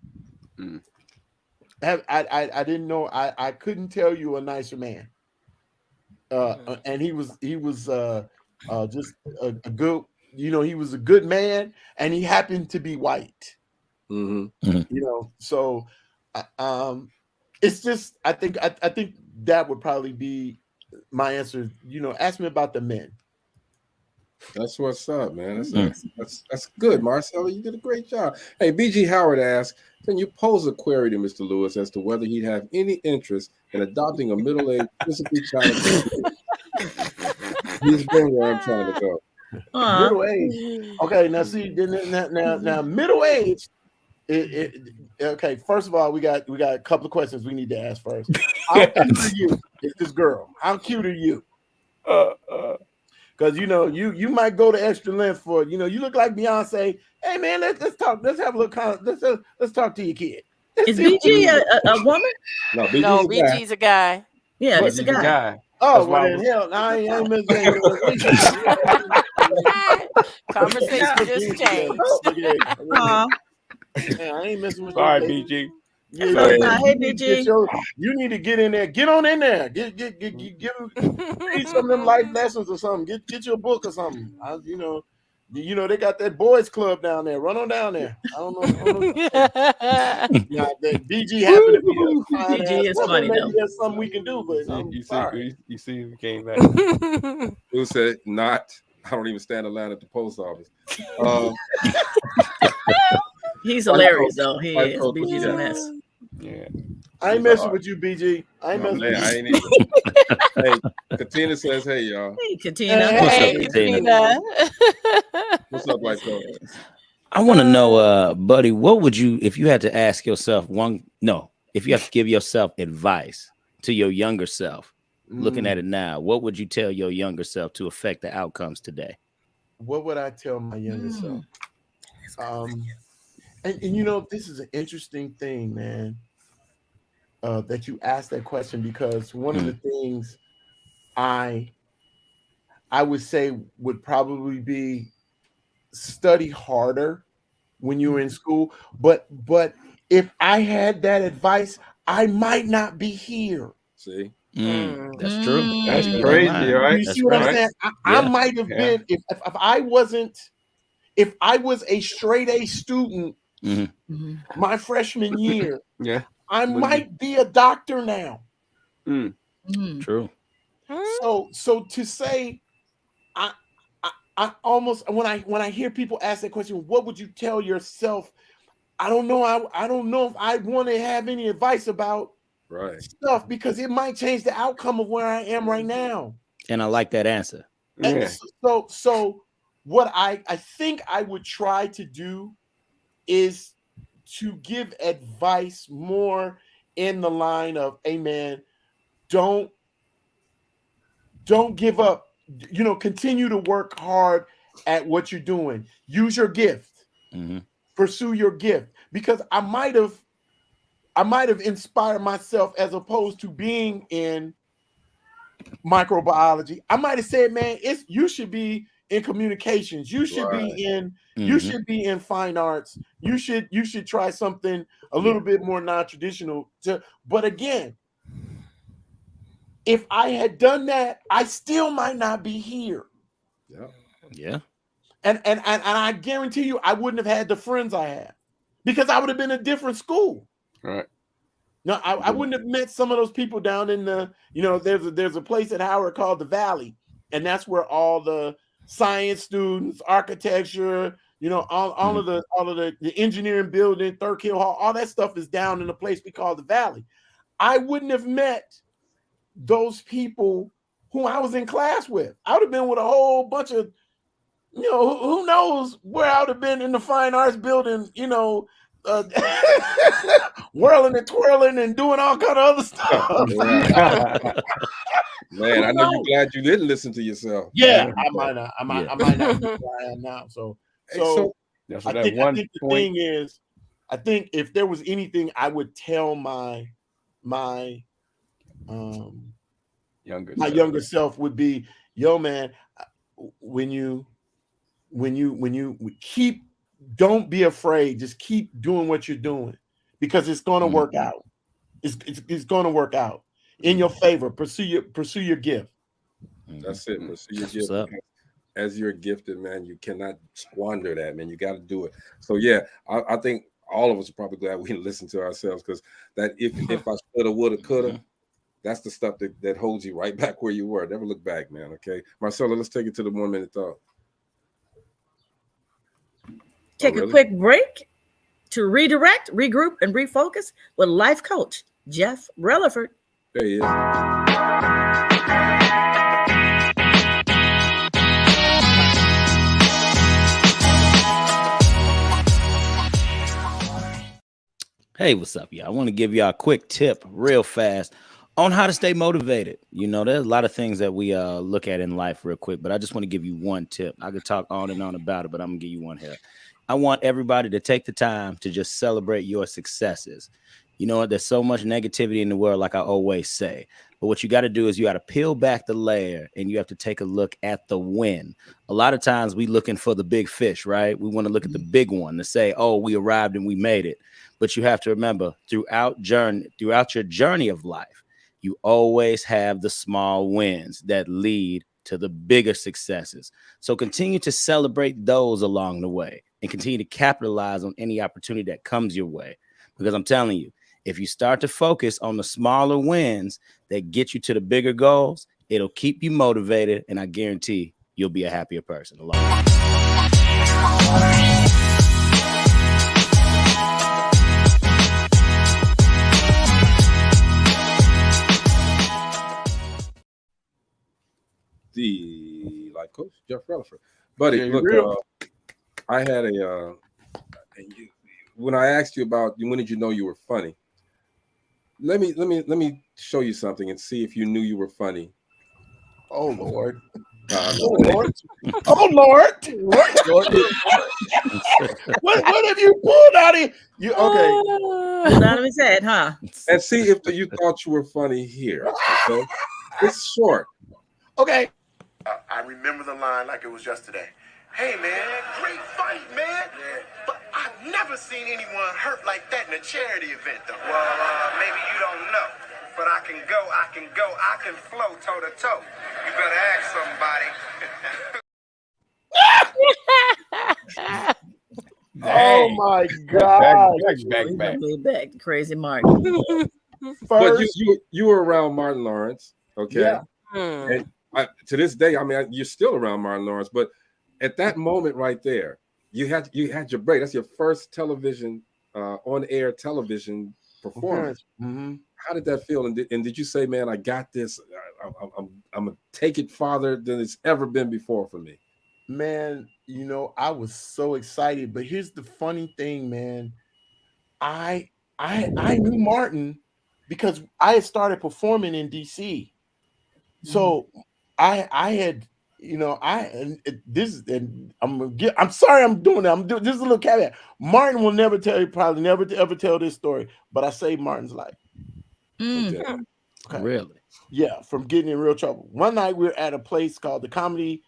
I didn't know. I couldn't tell you a nicer man. And he was just a good, you know, he was a good man, and he happened to be white. You know, so it's just I think that would probably be my answer. You know, ask me about the men. That's what's up, man. That's good, Marcelo. You did a great job. Hey, BG Howard asked, can you pose a query to Mr. Lewis as to whether he'd have any interest in adopting a middle-aged, physically challenged? He's been where I'm trying to go. Middle age. Okay, now see, now middle age. Okay, first of all, we got a couple of questions we need to ask first. How cute are you? It's this girl. How cute are you? Because you know you might go the extra length for, you know, you look like Beyonce. Hey man, let's talk. Let's have a little let's talk to your kid. Is BG a woman? No, BG's a guy. Yeah, it's a guy. Oh, well then, hell, I ain't missing. Conversation just changed. I ain't messing with. Sorry, BG. Yeah, hey, BG. You need to get in there. Get on in there. Read some of them life lessons or something. Get your book or something. You know they got that boys club down there. Run on down there. I don't know. Now, that BG happened to be BG is funny maybe though. there's something we can do, but you see who came back. Who said not? I don't even stand in line at the post office. He's hilarious though. He is. BG's a mess. Yeah. I ain't messing with you, BG. I ain't messing with you. I ain't either. Hey, Katina says, hey, y'all. Hey, Katina. Hey, Katina. What's up, White Coat? I want to know, buddy, what would you, if you had to ask yourself if you have to give yourself advice to your younger self, looking at it now, what would you tell your younger self to affect the outcomes today? What would I tell my younger self? And you know, this is an interesting thing, man, that you asked that question, because one of the things I would say would probably be study harder when you were in school. But if I had that advice, I might not be here. See? That's true. That's crazy, right? You see what I'm saying? I might have been, if I was a straight A student my freshman year, yeah, I might be a doctor now. True. So to say, I almost, when I hear people ask that question, what would you tell yourself? I don't know. I don't know if I want to have any advice about stuff, because it might change the outcome of where I am right now. And I like that answer. Yeah. So what I think I would try to do is to give advice more in the line of, hey man, don't give up. You know, continue to work hard at what you're doing. Use your gift. Pursue your gift, because I might have inspired myself, as opposed to being in microbiology. I might have said, man, you should be in communications. You should be in you should be in fine arts. You should try something a little bit more non-traditional. But again, if I had done that, I still might not be here. Yeah. And I guarantee you, I wouldn't have had the friends I have, because I would have been in a different school. Right. No, I wouldn't have met some of those people down in the, there's a place at Howard called the Valley, and that's where all the science students, architecture, all of the engineering building, Third Hill Hall, all that stuff is down in a place we call the Valley. I wouldn't have met those people who I was in class with. I would have been with a whole bunch of, who knows where I would have been in the fine arts building, whirling and twirling and doing all kind of other stuff. Man, I know you're glad you didn't listen to yourself. Yeah, I might not be where I am now. So that's I think the thing is, I think if there was anything I would tell my younger self would be, yo man, when you don't be afraid, just keep doing what you're doing, because it's going to work out. It's going to work out in your favor. Pursue your gift. That's it. Pursue your gift. As you're gifted, man, you cannot squander that, man. You got to do it. So yeah, I think all of us are probably glad we listen to ourselves, because that if I shoulda, woulda, coulda, that's the stuff that holds you right back where you were. Never look back, man. Okay, Marcella, let's take it to the 1 minute thought. Take a quick break to redirect, regroup, and refocus with life coach Jeff Relaford. There he is. Hey, what's up, y'all? I want to give y'all a quick tip real fast on how to stay motivated. There's a lot of things that we look at in life real quick, but I just want to give you one tip. I could talk on and on about it, but I'm going to give you one here. I want everybody to take the time to just celebrate your successes. There's so much negativity in the world, like I always say. But what you got to do is you got to peel back the layer, and you have to take a look at the win. A lot of times we looking for the big fish, right? We want to look at the big one to say, oh, we arrived and we made it. But you have to remember, throughout your journey of life, you always have the small wins that lead to the bigger successes. So continue to celebrate those along the way, and continue to capitalize on any opportunity that comes your way. Because I'm telling you, if you start to focus on the smaller wins that get you to the bigger goals, it'll keep you motivated, and I guarantee you'll be a happier person along the way. The life coach Jeff Relaford. Buddy, look, I had when I asked you about when did you know you were funny, let me show you something and see if you knew you were funny. Oh Lord. Oh Lord. Oh Lord. What have you pulled out of you? Okay. Pulled out of his head, huh? And see if you thought you were funny here. Okay? It's short. Okay. I remember the line like it was yesterday. Hey man, great fight, man. Yeah. But I've never seen anyone hurt like that in a charity event, though. Well, maybe you don't know, but I can flow toe to toe. You better ask somebody. Oh my God! Back, Crazy Martin. But you were around Martin Lawrence, okay? Yeah. And to this day, I mean, you're still around Martin Lawrence, but at that moment right there, you had your break. That's your first television, on-air television performance. Mm-hmm. How did that feel? And did you say, man, I got this? I'm gonna take it farther than it's ever been before for me? Man, you know, I was so excited. But here's the funny thing, man. I knew Martin because I had started performing in DC. So I had, you know, I'm sorry I'm doing that. I'm doing this is a little caveat. Martin will never tell you, probably never ever tell this story, but I saved Martin's life. Okay. Really? Yeah, from getting in real trouble. One night we were at a place called the comedy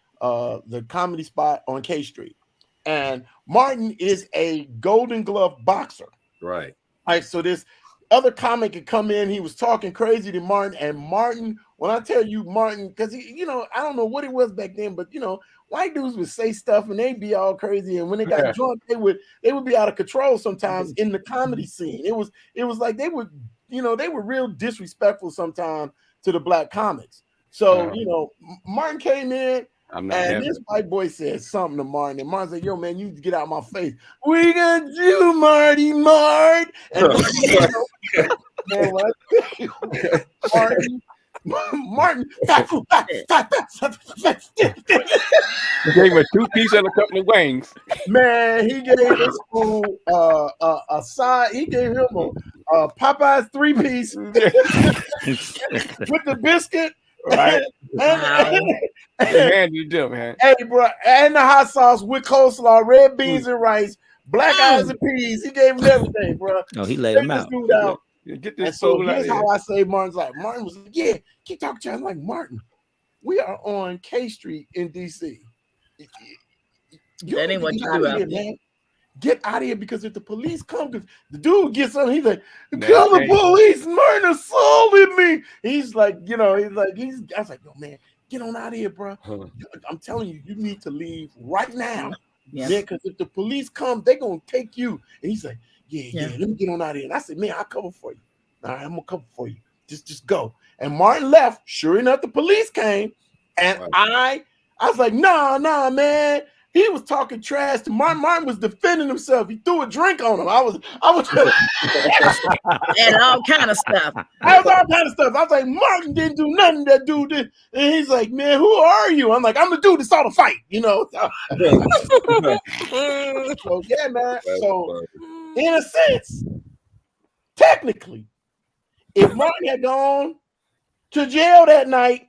spot on K Street. And Martin is a Golden Glove boxer. Right. All right, so this other comic had come in, he was talking crazy to Martin, and Martin, when I tell you Martin, because he, you know, I don't know what it was back then, but you know, white dudes would say stuff and they'd be all crazy, and when they got drunk, they would be out of control sometimes in the comedy scene. It was like they would, you know, they were real disrespectful sometimes to the black comics. So, you know, Martin came in. And this white boy said something to Martin, and Martin said, "Yo, man, you need to get out of my face. We gonna do Marty Mart." And man, when I tell you, Martin, gave him a 2-piece and a couple of wings. Man, he gave this fool a side. He gave him a Popeye's 3-piece with the biscuit. Right. and you do, man. Hey, bro, and the hot sauce with coleslaw, red beans and rice, black eyes and peas. He gave him everything, bro. No, he laid him out. Get And this so here's how I say Martin's like. Martin was like, "Yeah, keep talking to him." I'm like, "Martin, we are on K Street in DC. That ain't what you do out there, man. Get out of here, because if the police come, because the dude gets something, he's like, "Kill the police, Martin assaulted me." He's like, you know, I was like, "Yo, man, get on out of here, bro. I'm telling you, you need to leave right now." Yeah, because if the police come, they're gonna take you. And he's like, yeah, let me get on out of here. And I said, "Man, I'll cover for you. All right, I'm gonna cover for you. Just go." And Martin left. Sure enough, the police came, and I was like, nah, man. He was talking trash to Martin. Martin was defending himself. He threw a drink on him. I was and all kind of stuff. I was all kind of stuff. I was like, Martin didn't do nothing. That dude did. And he's like, "Man, who are you?" I'm like, "I'm the dude that saw the fight, you know." So yeah, man. So in a sense, technically, if Martin had gone to jail that night,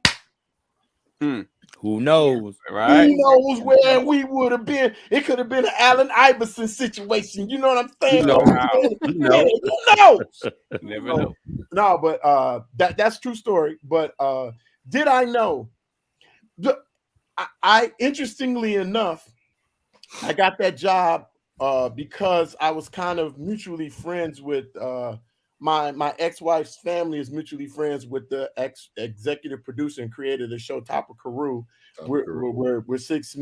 who knows, right? Who knows where we would have been? It could have been an Allen Iverson situation. You know what I'm saying? You know. Never know. No, but that's true story. But did I know? I interestingly enough, I got that job because I was kind of mutually friends with my ex-wife's family is mutually friends with the executive producer and creator of the show, Topper Carew. We're 6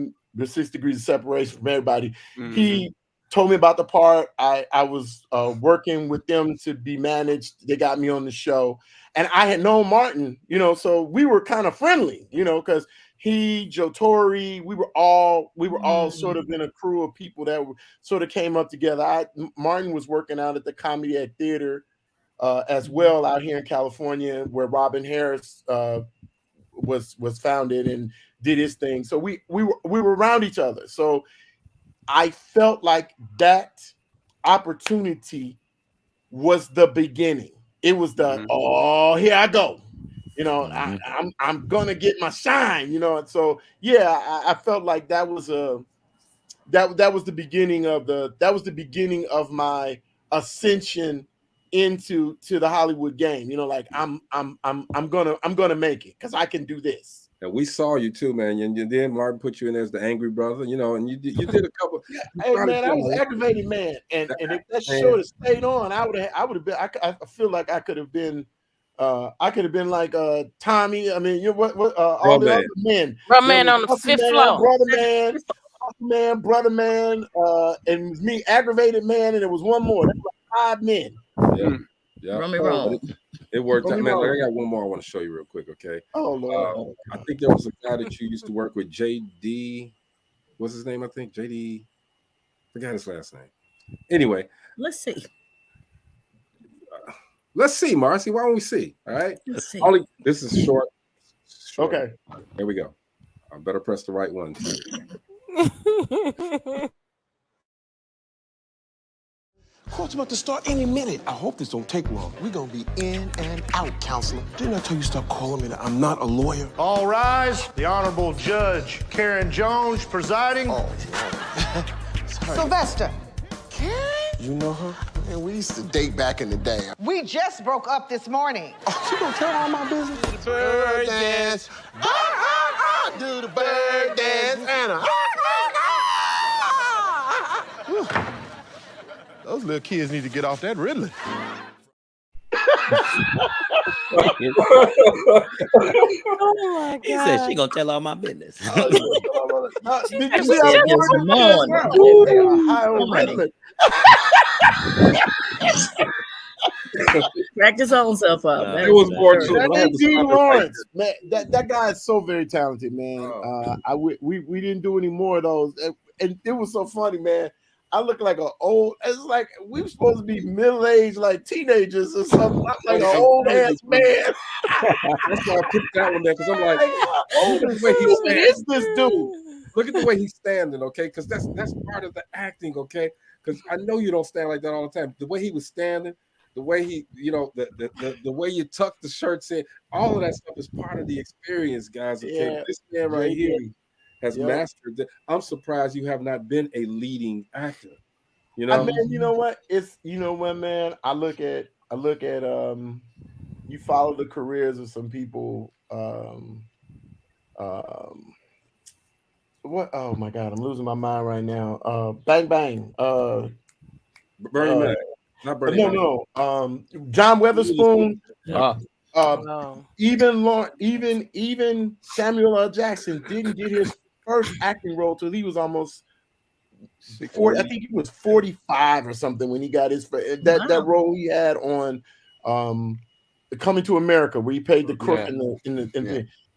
degrees of separation from everybody. Mm-hmm. He told me about the part. I was working with them to be managed. They got me on the show, and I had known Martin, you know, so we were kind of friendly, you know, because he, Joe Torre, we were all sort of in a crew of people that sort of came up together. Martin was working out at the Comedy at Theater as well out here in California, where Robin Harris was founded and did his thing. So we were around each other. So I felt like that opportunity was the beginning. It was the here I go. You know, I'm gonna get my shine. You know, and so yeah, I felt like that was that was the beginning of my ascension into the Hollywood game. You know, like I'm gonna make it because I can do this. And we saw you too, man. And then Martin put you in as the angry brother, you know, and you did a couple. Hey man, I was an aggravated man, and if that show had stayed on, I would have been. I feel like I could have been like Tommy. I mean, you know what all the other men. Brother Man on the fifth floor. Brother Man. man, brother man, and me, aggravated man, and there was one more. That's like 5 men. Yeah, yeah. Run me wrong. It worked out, Run me man. wrong. I got one more I want to show you real quick, okay? Oh Lord. I think there was a guy that you used to work with, JD. What's his name? I think JD. Forgot his last name. Anyway, Let's see. Let's see, Marcy. Why don't we see? All right. Let's see. Only this is short. Okay. Here we go. I better press the right one. Court's about to start any minute. I hope this don't take long. We're gonna be in and out, counselor. Didn't I tell you stop calling me that I'm not a lawyer? All rise. The Honorable Judge Karen Jones presiding. Oh, Sylvester, you know her? Man, we used to date back in the day. we just broke up this morning. Oh, you gonna tell all my business? Bird dance. Do the bird dance. Anna. Those little kids need to get off that Ritalin. Oh my God. He said she gonna tell all my business. Did you see Just how mourn. high on Ritalin? Cracked his own self up. It was more to it. I had to That stop it Lawrence, man, that guy is so very talented, man. Oh. We didn't do any more of those, and it was so funny, man. I look like an old. It's like we were supposed to be middle-aged, like teenagers or something. I'm like an old ass man. That's why I picked that one there because I'm like, How look at the way he's old is this dude? Look at the way he's standing, okay? Because that's part of the acting, okay? Because I know you don't stand like that all the time. The way he was standing, the way he, you know, the way you tuck the shirts in, all of that stuff is part of the experience, guys. Okay, Yeah. this man right here has Yep. mastered it. I'm surprised you have not been a leading actor. You know, Man, you know what? Man. I look at you follow the careers of some people. What? Oh my God, I'm losing my mind right now. Bang Bang. Bernie Mac, not Bernie Mac. No. John Weatherspoon. Oh. Even Samuel L. Jackson didn't get his first acting role till he was almost 40. I think he was 45 or something when he got his that role he had on Coming to America, where he played the crook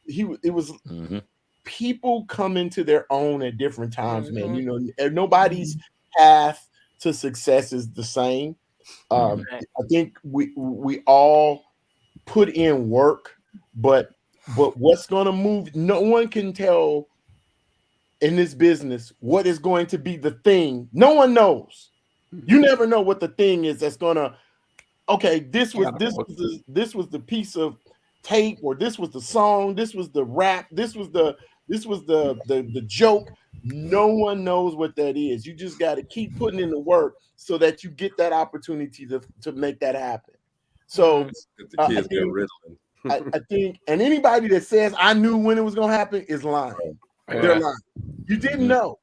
it was people come into their own at different times, man. You know, nobody's path to success is the same. I think we all put in work, but what's going to move? No one can tell in this business what is going to be the thing. No one knows. You never know what the thing is that's going to. Okay, this was the piece of tape, or this was the song, this was the rap, this was the joke. No one knows what that is. You just got to keep putting in the work so that you get that opportunity to make that happen. So I think, and anybody that says I knew when it was going to happen is lying. They're lying. You didn't know.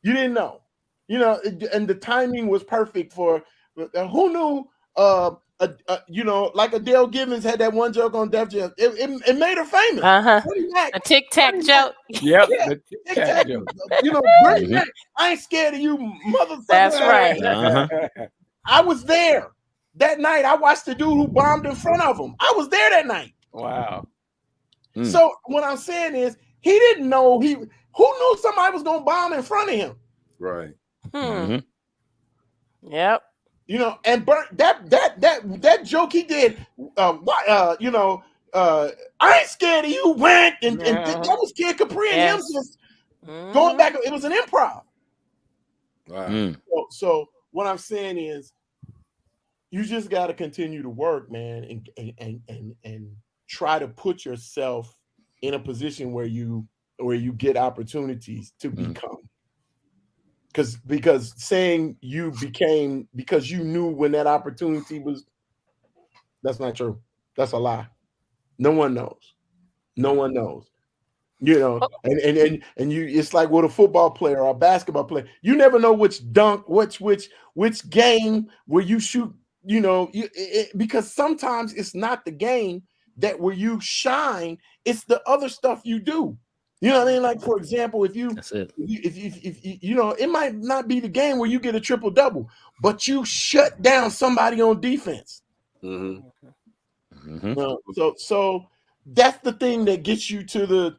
You didn't know. You know, and the timing was perfect for who knew. You know, like Adele Givens had that one joke on Def Jam. It made her famous. A tic tac joke. Yep. The tic-tac. You know, Bernie Mac, I ain't scared of you, motherfucker. That's right. I was there that night. I watched the dude who bombed in front of him. I was there that night. Wow. So what I'm saying is, he didn't know who knew somebody was gonna bomb in front of him. Right. Yep. You know, and that joke he did, you know, I ain't scared of you, went and that was Kid Capri and him just going back. It was an improv. Wow. So what I'm saying is, you just got to continue to work, man, and try to put yourself in a position where you get opportunities to become. Because saying you became because you knew when that opportunity was, that's not true. That's a lie. No one knows. No one knows. You know, and you, it's like with a football player or a basketball player. You never know which dunk, which game where you shoot. You know, because sometimes it's not the game that where you shine. It's the other stuff you do. You know what I mean? Like, for example, if you it might not be the game where you get a triple double, but you shut down somebody on defense. So that's the thing that gets you to the,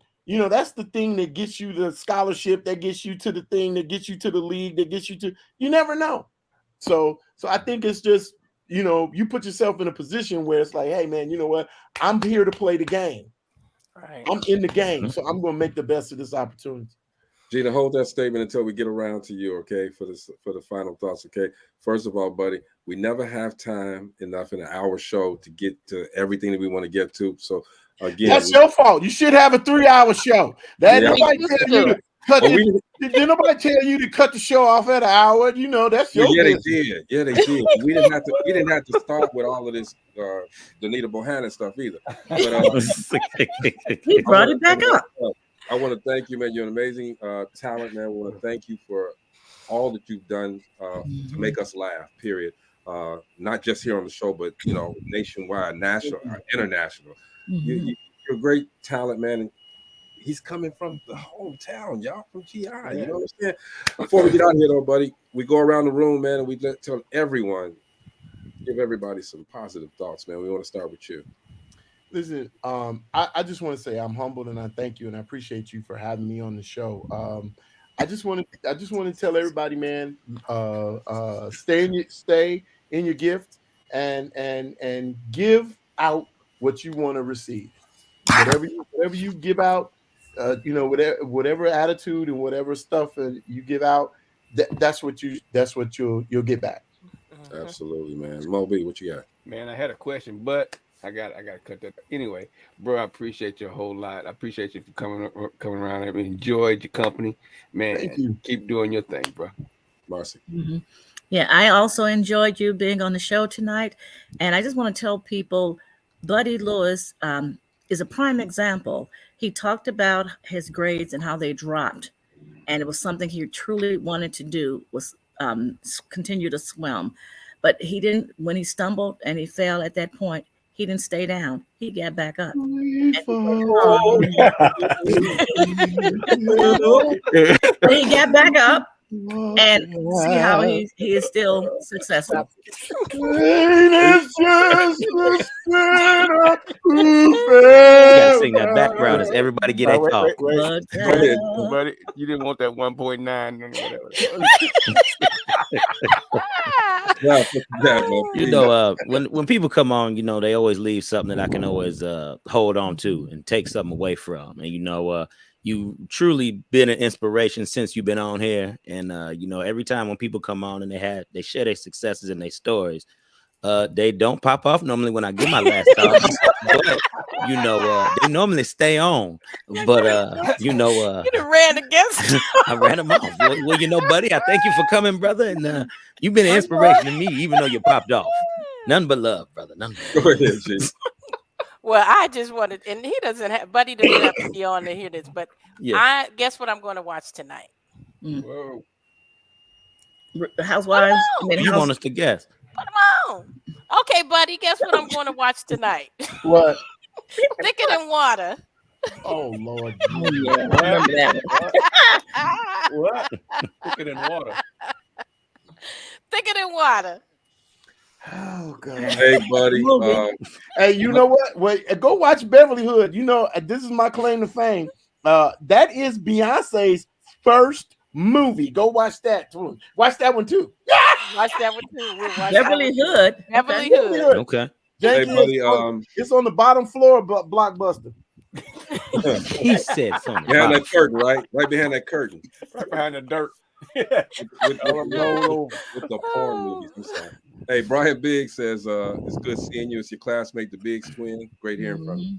that's the thing that gets you the scholarship, that gets you to the thing, that gets you to the league, that gets you to, you never know. So I think it's just, you put yourself in a position where it's like, hey man, you know what? I'm here to play the game. Right. I'm in the game, so I'm going to make the best of this opportunity. Gina, hold that statement until we get around to you, okay, for the final thoughts, okay? First of all, buddy, we never have time enough in an hour show to get to everything that we want to get to. So again, that's your fault. You should have a 3-hour show. Nobody tell you to cut it. Did nobody tell you to cut the show off at an hour? That's your business. They did. Yeah, they did. We didn't have to start with all of this Danita Bohannon stuff either. But he brought it back up. I want to thank you, man. You're an amazing talent, man. I want to thank you for all that you've done to make us laugh, period. Not just here on the show, but, nationwide, national, international. You're a great talent, man. And he's coming from the hometown, y'all, from GI. Yeah. You know what I'm saying? Before we get out of here, though, buddy, we go around the room, man, and we tell everyone, give everybody some positive thoughts, man. We want to start with you. Listen, I just want to say I'm humbled and I thank you and I appreciate you for having me on the show. I just want to tell everybody, man, stay in your gift and give out what you want to receive. Whatever you give out, whatever attitude and whatever stuff you give out, that's what you'll get back. Absolutely, man. Moby, what you got? Man, I had a question, but I got to cut that. Anyway, bro, I appreciate you a whole lot. I appreciate you for coming around. I enjoyed your company, man. Thank you. Keep doing your thing, bro. Marcy. Yeah, I also enjoyed you being on the show tonight, and I just want to tell people, Buddy Lewis is a prime example. He talked about his grades and how they dropped, and it was something he truly wanted to do was continue to swim, but he didn't. When he stumbled and he fell at that point, he didn't stay down. He got back up. He got back up, and see how he is still successful. You gotta sing that background as everybody get that talk. Buddy, you didn't want that 1.9 or whatever. When people come on, they always leave something that I can always hold on to and take something away from. And you truly been an inspiration since you've been on here. And every time when people come on and they share their successes and their stories, they don't pop off normally when I get my last thoughts. But they normally stay on. But you done ran against I ran them off. Well, buddy, I thank you for coming, brother. And you've been an inspiration to me, even though you popped off. None but love, brother. None but love. Go ahead, G. Well, I just wanted, and Buddy doesn't have to be on to hear this, but I guess what I'm going to watch tonight. Whoa. Housewives. You want us to guess? Put them on. Okay, Buddy, guess what I'm going to watch tonight? What? Thicker Than Water. Oh, Lord. What? Thicker Than Water. Thicker Than Water. Oh God! Hey, buddy. Hey, you know what? Wait, go watch Beverly Hood. This is my claim to fame. That is Beyonce's first movie. Go watch that. Watch that one too. Watch that one too. We'll watch Beverly Hood. Beverly Hood. Okay. Hey, buddy. It's on the bottom floor of Blockbuster. He said something. Behind that curtain, right? Right behind that curtain. Right behind the dirt. with the porn movies. I'm sorry. Hey, Brian Biggs says it's good seeing you. It's your classmate, the Biggs twin. Great hearing from you.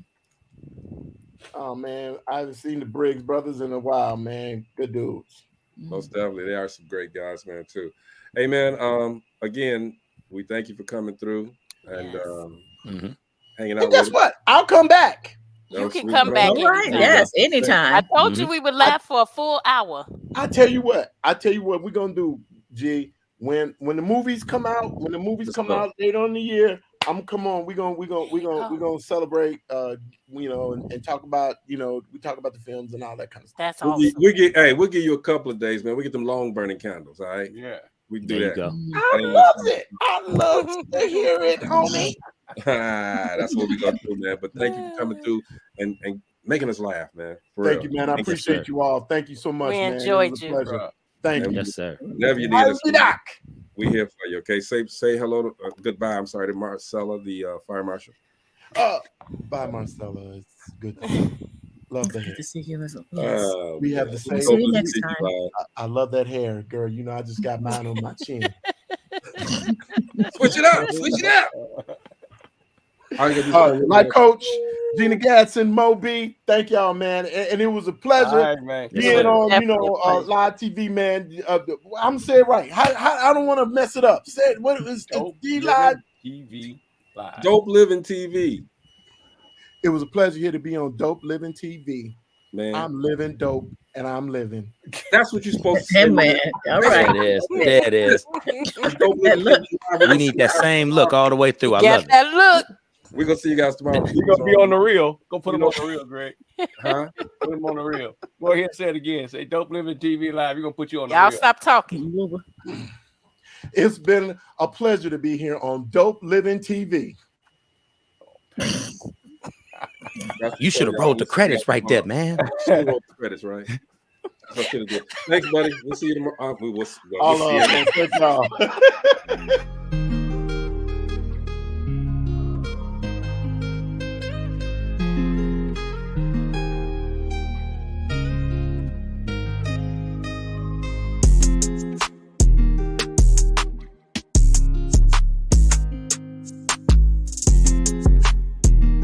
Oh man, I haven't seen the Briggs brothers in a while, man. Good dudes. Most definitely. They are some great guys, man, too. Hey man, again, we thank you for coming through and hanging out. And guess what? I'll come back. You can come back. Right. Yes, anytime. I told you we would laugh for a full hour. I tell you what we're gonna do, G. When the movies come out, later on in the year, come on. We're gonna celebrate. You know, and talk about, you know, we talk about the films and all that kind of stuff. That's awesome. We'll give you a couple of days, man. We get them long burning candles. All right. Yeah. We do that. Go. I love it. I love to hear it, homie. That's what we're gonna do, man. But thank you for coming through and making us laugh, man. Thank you, man. I appreciate you all. Thank you so much, We man. enjoyed It was a you. pleasure. Thank you. Yes, sir. Whenever you need us, we here for you. Okay, say hello to goodbye. I'm sorry to Marcella, the fire marshal. Bye, Marcella. It's good to see you. Love the hair. Good to see you as well. We have the same. See you next time. I love that hair, girl. You know, I just got mine on my chin. Switch it up. Switch it up. Like Coach Gina Gatson, Moby, thank y'all, man, and it was a pleasure being on, you know, live TV, man. I'm saying it right. I don't want to mess it up. Say it. What is D Live TV Live? Dope Living TV. It was a pleasure here to be on Dope Living TV. Man, I'm living dope, and I'm living. That's what you're supposed to say, man. All right. There it is. We need that same look all the way through. I love it. That look. We're gonna see you guys tomorrow. You're gonna be on the reel. Go put them on the reel, Greg. Huh? Put them on the reel. Go ahead and say it again. Say Dope Living TV Live. We're gonna put you on the Y'all reel. stop talking. It's been a pleasure to be here on Dope Living TV. You should have rolled the credits right there, man. Rolled the credits, right? That's what I should have did. Thanks, buddy. We'll see you tomorrow. We'll see you. All right, man. Thank y'all.